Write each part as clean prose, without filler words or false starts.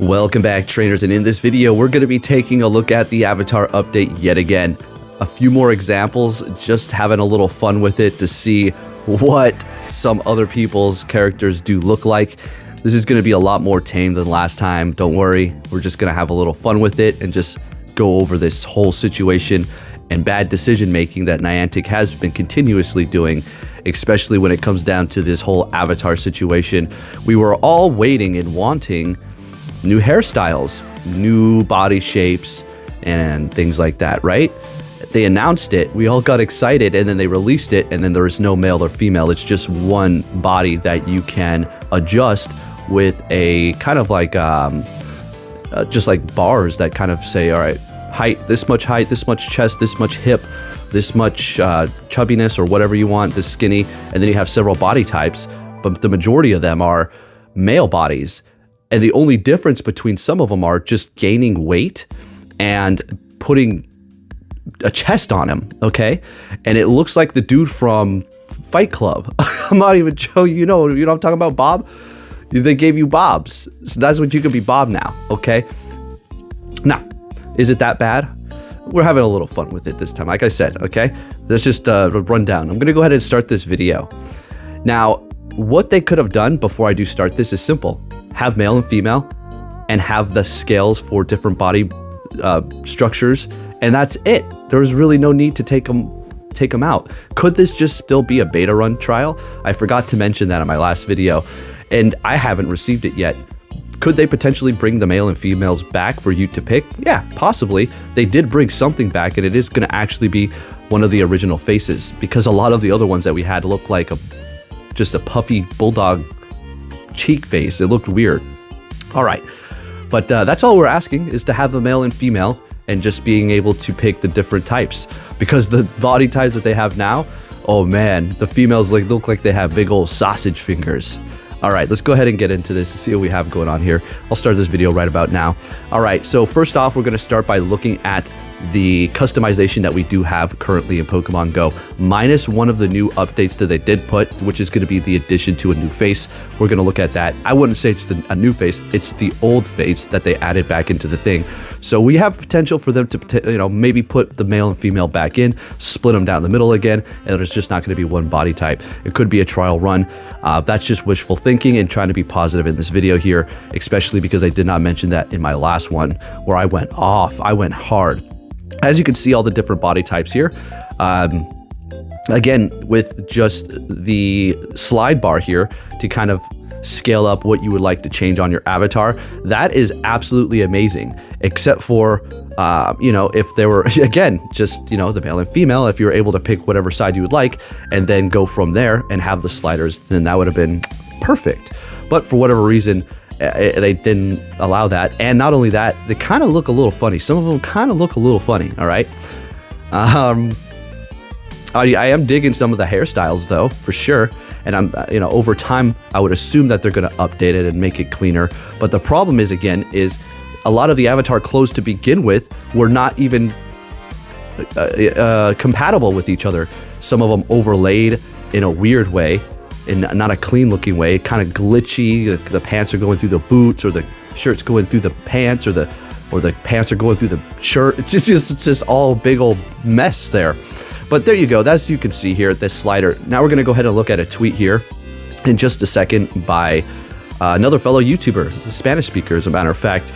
Welcome back, trainers, and in this video we're going to be taking a look at the avatar update yet again. A few more examples, just having a little fun with it to see what some other people's characters do look like. This is going to be a lot more tame than last time, don't worry. We're just going to have a little fun with it and just go over this whole situation and bad decision making that Niantic has been continuously doing, especially when it comes down to this whole avatar situation. We were all waiting and wanting new hairstyles, new body shapes, and things like that, right? They announced it, we all got excited, and then they released it, and then there is no male or female. It's just one body that you can adjust with a kind of like, just like bars that kind of say, all right, height, this much chest, this much hip, this much chubbiness, or whatever you want, this skinny, and then you have several body types, but the majority of them are male bodies. And the only difference between some of them are just gaining weight and putting a chest on him, okay? And it looks like the dude from Fight Club. I'm not even joking. You know what I'm talking about, Bob? They gave you Bobs. So that's what you can be, Bob now, okay? Now, is it that bad? We're having a little fun with it this time. Like I said, okay? Let's just run down. I'm going to go ahead and start this video. Now, what they could have done before I do start this is simple. Have male and female and have the scales for different body structures, and that's it. There's really no need to take them out. Could this just still be a beta run trial? I forgot to mention that in my last video, and I haven't received it yet. Could they potentially bring the male and females back for you to pick? Yeah, possibly. They did bring something back, and it is going to actually be one of the original faces, because a lot of the other ones that we had looked like just a puffy bulldog cheek face. It looked weird. All right, but that's all we're asking, is to have the male and female and just being able to pick the different types, because the body types that they have now, oh man, the females look like they have big old sausage fingers. All right, let's go ahead and get into this and see what we have going on here. I'll start this video right about now. All right, so first off, we're going to start by looking at the customization that we do have currently in Pokemon Go, minus one of the new updates that they did put, which is going to be the addition to a new face. We're going to look at that. I wouldn't say it's a new face, it's the old face that they added back into the thing. So we have potential for them to, maybe put the male and female back in, split them down the middle again, and there's just not going to be one body type. It could be a trial run. That's just wishful thinking and trying to be positive in this video here, especially because I did not mention that in my last one where I went off. I went hard. As you can see, all the different body types here. Again, with just the slide bar here to kind of scale up what you would like to change on your avatar, that is absolutely amazing. Except for, if there were, again, just, the male and female, if you were able to pick whatever side you would like and then go from there and have the sliders, then that would have been perfect. But for whatever reason, they didn't allow that. And not only that, they kind of look a little funny. Some of them kind of look a little funny, all right? I am digging some of the hairstyles, though, for sure. And I'm, over time, I would assume that they're going to update it and make it cleaner. But the problem is, again, is a lot of the avatar clothes to begin with were not even compatible with each other. Some of them overlaid in a weird way, in not a clean looking way, kind of glitchy. The pants are going through the boots, or the shirt's going through the pants, or the pants are going through the shirt. It's just all big old mess there. But there you go. As you can see here, this slider. Now we're going to go ahead and look at a tweet here in just a second by another fellow YouTuber, the Spanish speaker, as a matter of fact.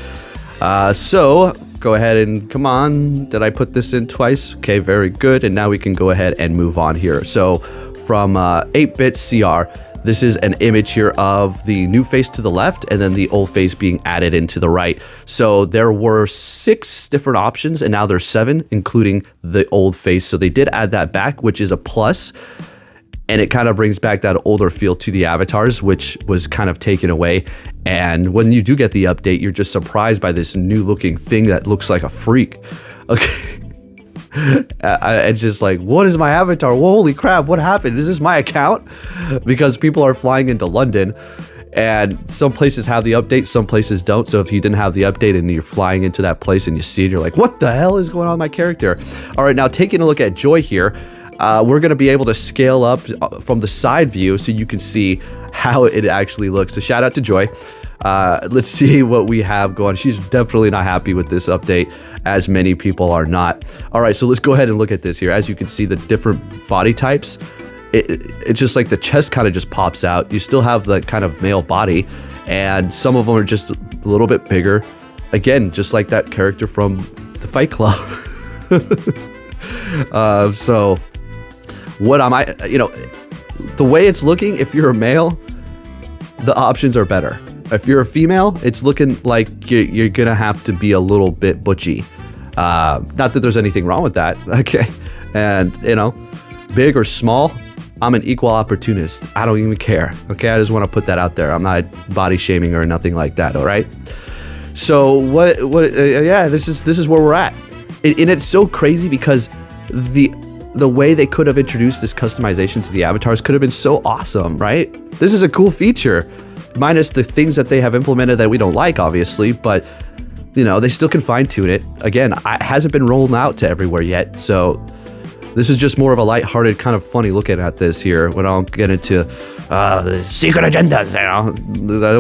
So go ahead and come on. Did I put this in twice? Okay, very good. And now we can go ahead and move on here. So from 8-Bit CR, this is an image here of the new face to the left and then the old face being added into the right. So there were 6 different options, and now there's 7, including the old face. So they did add that back, which is a plus. And it kind of brings back that older feel to the avatars, which was kind of taken away. And when you do get the update, you're just surprised by this new looking thing that looks like a freak. Okay. It's just like, what is my avatar? Holy crap, what happened? Is this my account? Because people are flying into London, and some places have the update, some places don't. So if you didn't have the update and you're flying into that place and you see it, you're like, what the hell is going on with my character? All right, now taking a look at Joy here, we're going to be able to scale up from the side view so you can see how it actually looks. So shout out to Joy. Let's see what we have going. She's definitely not happy with this update, as many people are not. All right, so let's go ahead and look at this here. As you can see, the different body types, it's just like the chest kind of just pops out. You still have the kind of male body, and some of them are just a little bit bigger. Again, just like that character from the Fight Club. So what am I, the way it's looking, if you're a male, the options are better. If you're a female, it's looking like you're gonna have to be a little bit butchy. Not that there's anything wrong with that, okay? And, big or small, I'm an equal opportunist. I don't even care, okay? I just want to put that out there. I'm not body shaming or nothing like that, all right? So yeah, this is where we're at. And it's so crazy because the way they could have introduced this customization to the avatars could have been so awesome, right? This is a cool feature, minus the things that they have implemented that we don't like, obviously, but they still can fine tune it. Again, it hasn't been rolled out to everywhere yet, so this is just more of a lighthearted, kind of funny looking at this here. We don't get into the secret agendas,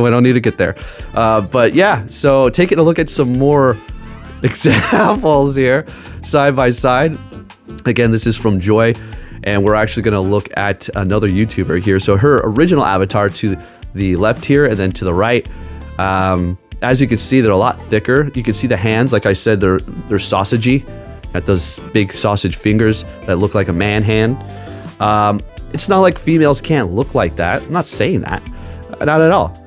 we don't need to get there. But yeah, so taking a look at some more examples here, side by side. Again, this is from Joy, and we're actually going to look at another YouTuber here. So her original avatar to the left here, and then to the right. As you can see, they're a lot thicker. You can see the hands, like I said, they're sausagey. Got those big sausage fingers that look like a man hand. It's not like females can't look like that. I'm not saying that. Not at all.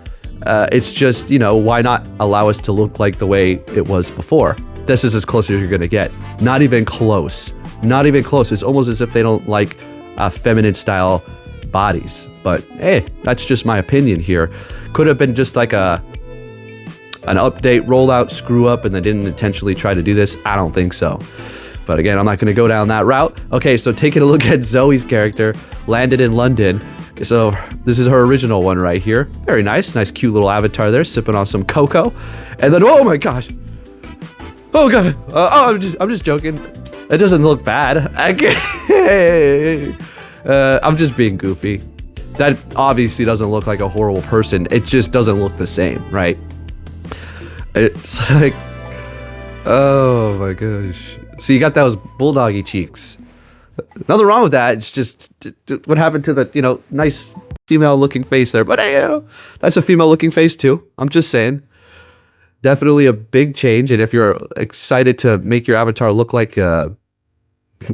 It's just, why not allow us to look like the way it was before? This is as close as you're going to get. Not even close. Not even close. It's almost as if they don't like feminine style bodies. But hey, that's just my opinion here. Could have been just like an update, rollout, screw up, and they didn't intentionally try to do this. I don't think so. But again, I'm not going to go down that route. Okay, so taking a look at Zoe's character, landed in London. So this is her original one right here. Very nice. Nice, cute little avatar there, sipping on some cocoa. And then, oh my gosh. Oh god. I'm just joking. It doesn't look bad. I'm just being goofy. That obviously doesn't look like a horrible person. It just doesn't look the same, right? It's like, oh my gosh. So you got those bulldoggy cheeks. Nothing wrong with that. It's just what happened to the, nice female-looking face there. But hey, that's a female-looking face too. I'm just saying. Definitely a big change. And if you're excited to make your avatar look like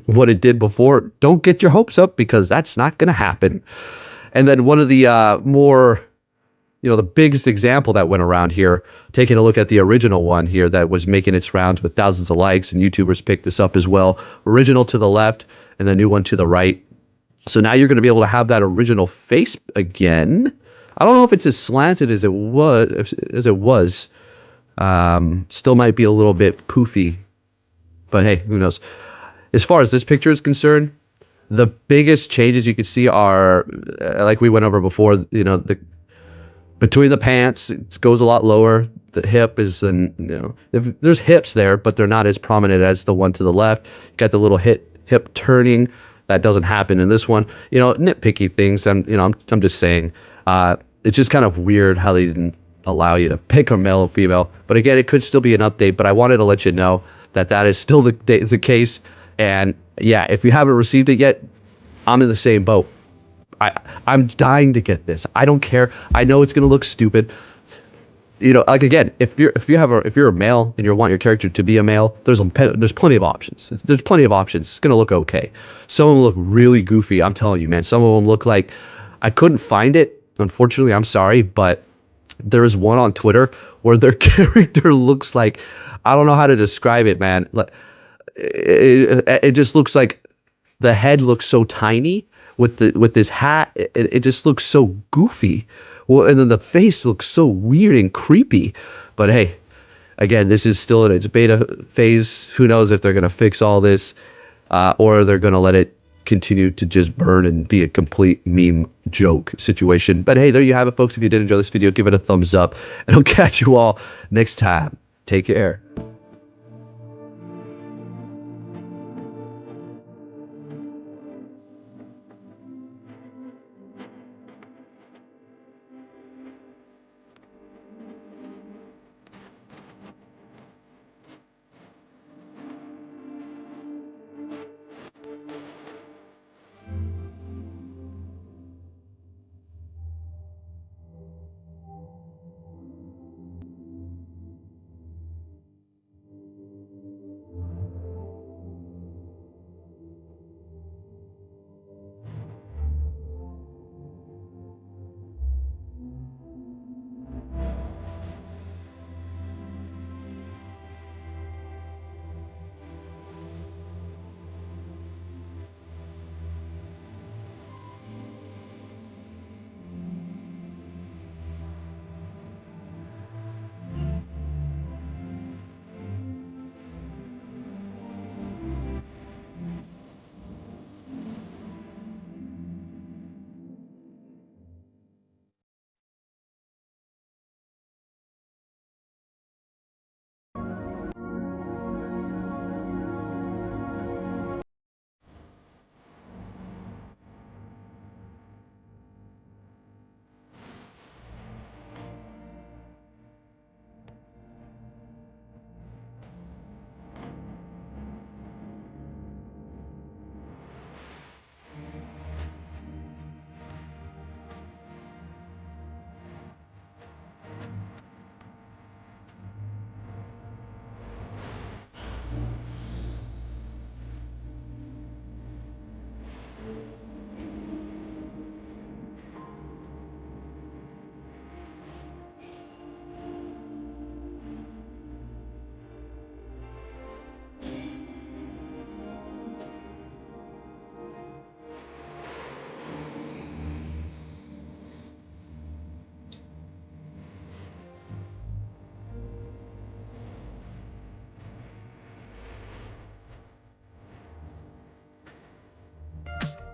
what it did before, don't get your hopes up, because that's not going to happen. And then one of the more, the biggest example that went around here, taking a look at the original one here that was making its rounds with thousands of likes, and YouTubers picked this up as well. Original to the left and the new one to the right. So now you're going to be able to have that original face again. I don't know if it's as slanted as it was. Still might be a little bit poofy, but hey, who knows? As far as this picture is concerned, the biggest changes you can see are, like we went over before, between the pants, it goes a lot lower. The hip is, there's hips there, but they're not as prominent as the one to the left. You got the little hip turning. That doesn't happen in this one. Nitpicky things. I'm just saying. It's just kind of weird how they didn't allow you to pick a male or female. But again, it could still be an update. But I wanted to let you know that is still the case. And yeah, if you haven't received it yet, I'm in the same boat. I'm dying to get this. I don't care. I know it's gonna look stupid. Like again, if you're a male and you want your character to be a male, there's plenty of options. There's plenty of options. It's gonna look okay. Some of them look really goofy. I'm telling you, man. Some of them look like, I couldn't find it. Unfortunately, I'm sorry, but there is one on Twitter where their character looks like, I don't know how to describe it, man. Like, it just looks like the head looks so tiny with this hat. It just looks so goofy. Well, and then the face looks so weird and creepy. But hey, again, this is still in its beta phase. Who knows if they're gonna fix all this, or they're gonna let it continue to just burn and be a complete meme joke situation. But hey, there you have it, folks. If you did enjoy this video, give it a thumbs up, and I'll catch you all next time. Take care.